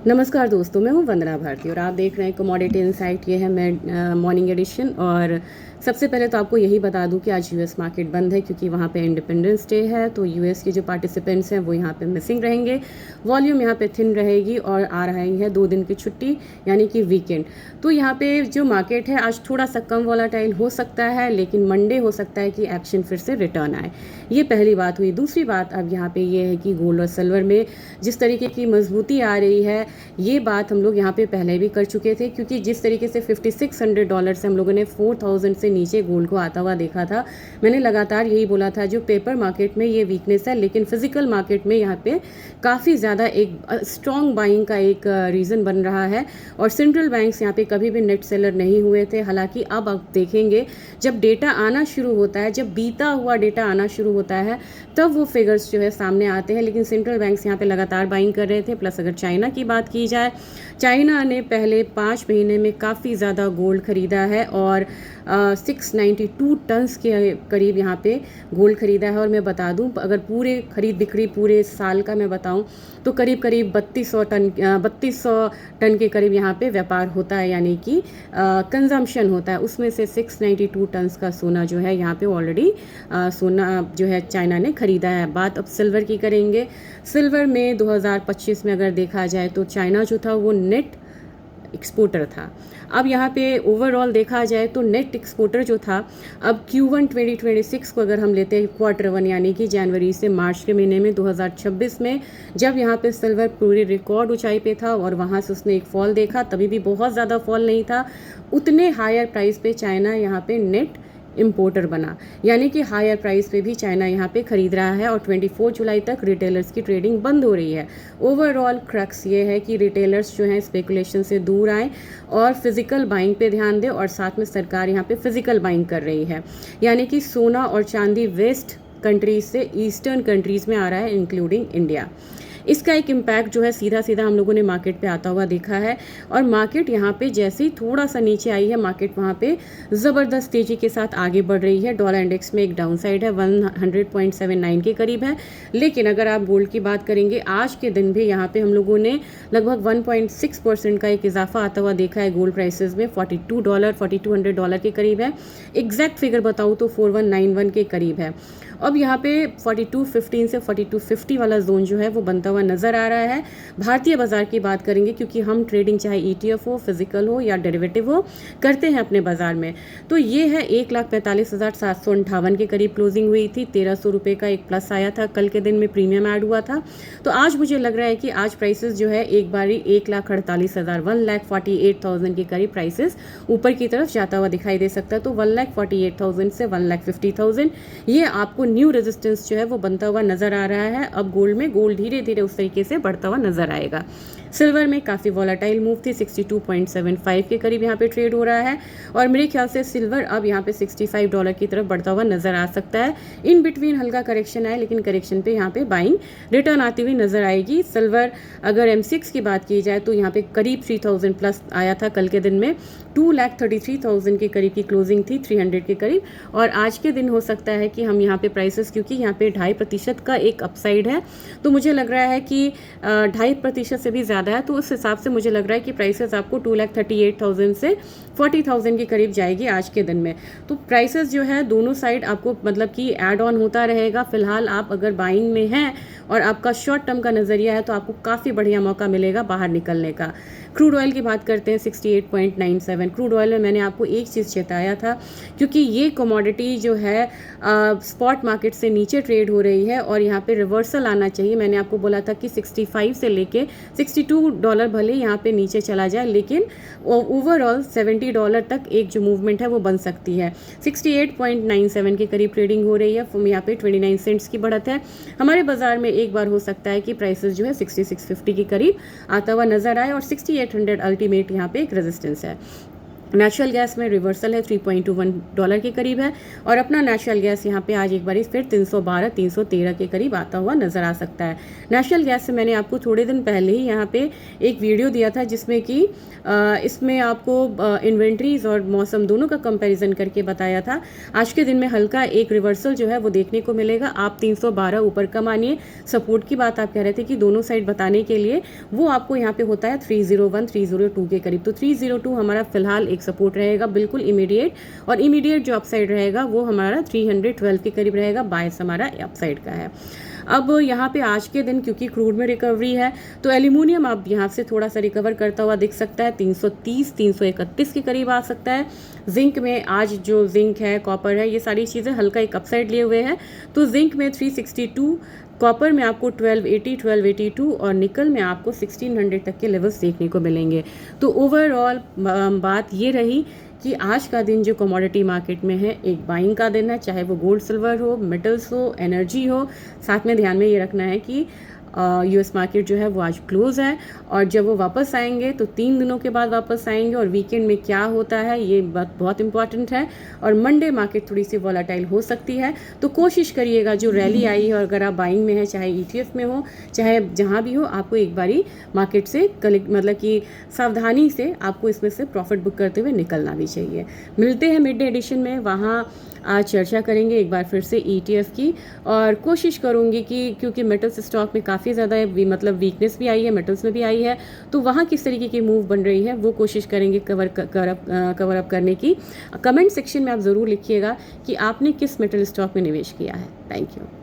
नमस्कार दोस्तों, मैं हूं वंदना भारती और आप देख रहे हैं कमोडिटी इनसाइट। ये है मैं मॉर्निंग एडिशन। और सबसे पहले तो आपको यही बता दूं कि आज यूएस मार्केट बंद है क्योंकि वहां पे इंडिपेंडेंस डे है, तो यूएस के जो पार्टिसिपेंट्स हैं वो यहां पे मिसिंग रहेंगे। वॉल्यूम यहां पे थिन रहेगी और आ रही है 2 दिन की छुट्टी यानी कि वीकेंड। तो यहाँ पे जो मार्केट है आज थोड़ा सा कम वॉलेटाइल हो सकता है, लेकिन मंडे हो सकता है कि एक्शन फिर से रिटर्न आए। ये पहली बात हुई। दूसरी बात अब यहाँ पे ये है कि गोल्ड और सिल्वर में जिस तरीके की मजबूती आ रही है, ये बात हम लोग यहाँ पे पहले भी कर चुके थे, क्योंकि जिस तरीके से $5600 से हम लोगों ने 4000 से नीचे गोल्ड को आता हुआ देखा था। मैंने लगातार यही बोला था जो पेपर मार्केट में ये वीकनेस है, लेकिन फिजिकल मार्केट में यहाँ पे काफ़ी ज़्यादा एक स्ट्रॉन्ग बाइंग का एक रीज़न बन रहा है। और सेंट्रल बैंक्स यहाँ पे कभी भी नेट सेलर नहीं हुए थे। हालांकि अब आप देखेंगे जब डेटा आना शुरू होता है, जब बीता हुआ डेटा आना शुरू होता है, तब वो फिगर्स जो है सामने आते हैं। लेकिन सेंट्रल बैंक्स यहाँ पे लगातार बाइंग कर रहे थे। प्लस अगर चाइना की बात की जाए, चाइना ने पहले 5 महीने में काफ़ी ज़्यादा गोल्ड खरीदा है और 692 टन्स के करीब यहाँ पे गोल्ड खरीदा है। और मैं बता दूं, अगर पूरे खरीद बिक्री पूरे साल का मैं बताऊं तो करीब करीब 3200 टन के करीब यहाँ पे व्यापार होता है, यानी कि कंजम्पशन होता है। उसमें से 692 टन्स का सोना जो है यहाँ पे ऑलरेडी सोना जो है चाइना ने खरीदा है। बात अब सिल्वर की करेंगे। सिल्वर में 2025 में अगर देखा जाए तो चाइना जो था वो नेट एक्सपोर्टर था। अब यहाँ पे ओवरऑल देखा जाए तो नेट एक्सपोर्टर जो था, अब Q1 2026 को अगर हम लेते हैं Q1 यानी कि जनवरी से मार्च के महीने में 2026 में, जब यहाँ पे सिल्वर पूरी रिकॉर्ड ऊंचाई पे था और वहाँ से उसने एक फॉल देखा, तभी भी बहुत ज़्यादा फॉल नहीं था। उतने हायर प्राइस पे चाइना यहाँ पे नेट इम्पोर्टर बना, यानी कि हायर प्राइस पे भी चाइना यहाँ पे खरीद रहा है। और 24 जुलाई तक रिटेलर्स की ट्रेडिंग बंद हो रही है। ओवरऑल क्रक्स ये है कि रिटेलर्स जो हैं स्पेकुलेशन से दूर आएँ और फिजिकल बाइंग पे ध्यान दें। और साथ में सरकार यहाँ पे फिजिकल बाइंग कर रही है, यानी कि सोना और चांदी वेस्ट कंट्रीज से ईस्टर्न कंट्रीज में आ रहा है, इंक्लूडिंग इंडिया। इसका एक इम्पैक्ट जो है सीधा सीधा हम लोगों ने मार्केट पे आता हुआ देखा है। और मार्केट यहाँ पे जैसे ही थोड़ा सा नीचे आई है, मार्केट वहाँ पे ज़बरदस्त तेज़ी के साथ आगे बढ़ रही है। डॉलर इंडेक्स में एक डाउन साइड है, 100.79 के करीब है। लेकिन अगर आप गोल्ड की बात करेंगे, आज के दिन भी यहाँ पे हम लोगों ने लगभग 1.6% का एक इजाफा आता हुआ देखा है गोल्ड प्राइसेस में। $4200 के करीब है। एग्जैक्ट फिगर बताऊँ तो 4191 के करीब है। अब यहाँ पे 4215 से 4250 वाला जोन जो है वो बनता हुआ नज़र आ रहा है। भारतीय बाजार की बात करेंगे, क्योंकि हम ट्रेडिंग चाहे ETF हो, फिजिकल हो या डेरिवेटिव हो, करते हैं अपने बाजार में, तो ये है 1,45,758 के करीब क्लोजिंग हुई थी। 1300 रुपये का एक प्लस आया था, कल के दिन में प्रीमियम ऐड हुआ था। तो आज मुझे लग रहा है कि आज प्राइसेस जो है एक बारी 1,48,000 1,48,000 के करीब प्राइसेस ऊपर की तरफ जाता हुआ दिखाई दे सकता है। तो 1,48,000 से 1,50,000 ये आपको न्यू रेजिस्टेंस जो है वो बनता हुआ नजर आ रहा है। अब गोल्ड में गोल्ड धीरे धीरे उस तरीके से बढ़ता हुआ नजर आएगा। सिल्वर में काफ़ी वॉलेटाइल मूव थी, 62.75 के करीब यहाँ पे ट्रेड हो रहा है। और मेरे ख्याल से सिल्वर अब यहाँ पे $65 की तरफ बढ़ता हुआ नजर आ सकता है। इन बिटवीन हल्का करेक्शन आए, लेकिन करेक्शन पे यहाँ पे बाइंग रिटर्न आती हुई नजर आएगी। सिल्वर अगर M6 की बात की जाए तो यहाँ पे करीब 3000 प्लस आया था कल के दिन में। 2,33,000 के करीब की क्लोजिंग थी, 300 के करीब। और आज के दिन हो सकता है कि हम यहाँ पे प्राइसेस, क्योंकि यहाँ पे 2.5% का एक अपसाइड है, तो मुझे लग रहा है कि 2.5% से भी ज़्यादा है। तो उस हिसाब से मुझे लग रहा है कि प्राइसेस आपको 2,38,000 से 40,000 के करीब जाएगी आज के दिन में। तो प्राइसेस जो है दोनों साइड आपको मतलब कि ऐड ऑन होता रहेगा। फिलहाल आप अगर बाइंग में हैं और आपका शॉर्ट टर्म का नज़रिया है तो आपको काफ़ी बढ़िया मौका मिलेगा बाहर निकलने का। क्रूड ऑयल की बात करते हैं, 68.97। क्रूड ऑयल में मैंने आपको एक चीज़ चेताया था, क्योंकि ये कमोडिटी जो है स्पॉट मार्केट से नीचे ट्रेड हो रही है और यहाँ पे रिवर्सल आना चाहिए। मैंने आपको बोला था कि 65 से लेके $62 भले यहाँ पे नीचे चला जाए, लेकिन ओवरऑल $70 तक एक जो मूवमेंट है वो बन सकती है। 68.97 के करीब ट्रेडिंग हो रही है। यहाँ पे 29 सेंट्स की बढ़त है। हमारे बाजार में एक बार हो सकता है कि प्राइसेस जो है 6650 के करीब आता हुआ नजर आए और 6800 अल्टीमेट यहाँ पे एक रेजिस्टेंस है। नेचुरल गैस में रिवर्सल है, $3.21 के करीब है और अपना नेचुरल गैस यहाँ पे आज एक बार फिर 312-313 के करीब आता हुआ नज़र आ सकता है। नेचुरल गैस से मैंने आपको थोड़े दिन पहले ही यहाँ पे एक वीडियो दिया था जिसमें कि इसमें आपको इन्वेंट्रीज और मौसम दोनों का कंपैरिजन करके बताया था। आज के दिन में हल्का एक रिवर्सल जो है वो देखने को मिलेगा। आप 312 ऊपर का मानिए, सपोर्ट की बात आप कह रहे थे कि दोनों साइड बताने के लिए वो आपको यहाँ पे होता है 301-302 के करीब। तो 302 हमारा फिलहाल एक सपोर्ट रहेगा बिल्कुल इमीडिएट, और इमीडिएट जो अपसाइड रहेगा वो हमारा 312 के करीब रहेगा, बायस हमारा अपसाइड का है। अब यहाँ पे आज के दिन क्योंकि क्रूड में रिकवरी है तो एल्यूमिनियम अब यहाँ से थोड़ा सा रिकवर करता हुआ दिख सकता है, 330-331 के करीब आ सकता है। जिंक में आज जो जिंक है, कॉपर है, ये सारी चीज़ें हल्का एक अपसाइड लिए हुए हैं। तो जिंक में 362, कॉपर में आपको 1280-1282 और निकल में आपको 1600 तक के लेवल्स देखने को मिलेंगे। तो ओवरऑल बात ये रही कि आज का दिन जो कमोडिटी मार्केट में है एक बाइंग का दिन है, चाहे वो गोल्ड सिल्वर हो, मेटल्स हो, एनर्जी हो। साथ में ध्यान में ये रखना है कि यूएस मार्केट जो है वो आज क्लोज है और जब वो वापस आएंगे तो 3 दिनों के बाद वापस आएंगे और वीकेंड में क्या होता है ये बात बहुत इंपॉर्टेंट है। और मंडे मार्केट थोड़ी सी वॉलेटाइल हो सकती है, तो कोशिश करिएगा जो रैली आई है और अगर आप बाइंग में है, चाहे ईटीएफ में हो, चाहे जहाँ भी हो, आपको एक बारी मार्केट से मतलब कि सावधानी से आपको इसमें से प्रॉफिट बुक करते हुए निकलना भी चाहिए। मिलते हैं मिड डे एडिशन में, वहाँ आज चर्चा करेंगे एक बार फिर से ईटीएफ की और कोशिश करूंगी कि क्योंकि मेटल्स स्टॉक में काफ़ी ज़्यादा मतलब वीकनेस भी आई है, मेटल्स में भी आई है, तो वहाँ किस तरीके की मूव बन रही है वो कोशिश करेंगे कवर अप करने की। कमेंट सेक्शन में आप ज़रूर लिखिएगा कि आपने किस मेटल स्टॉक में निवेश किया है। Thank you.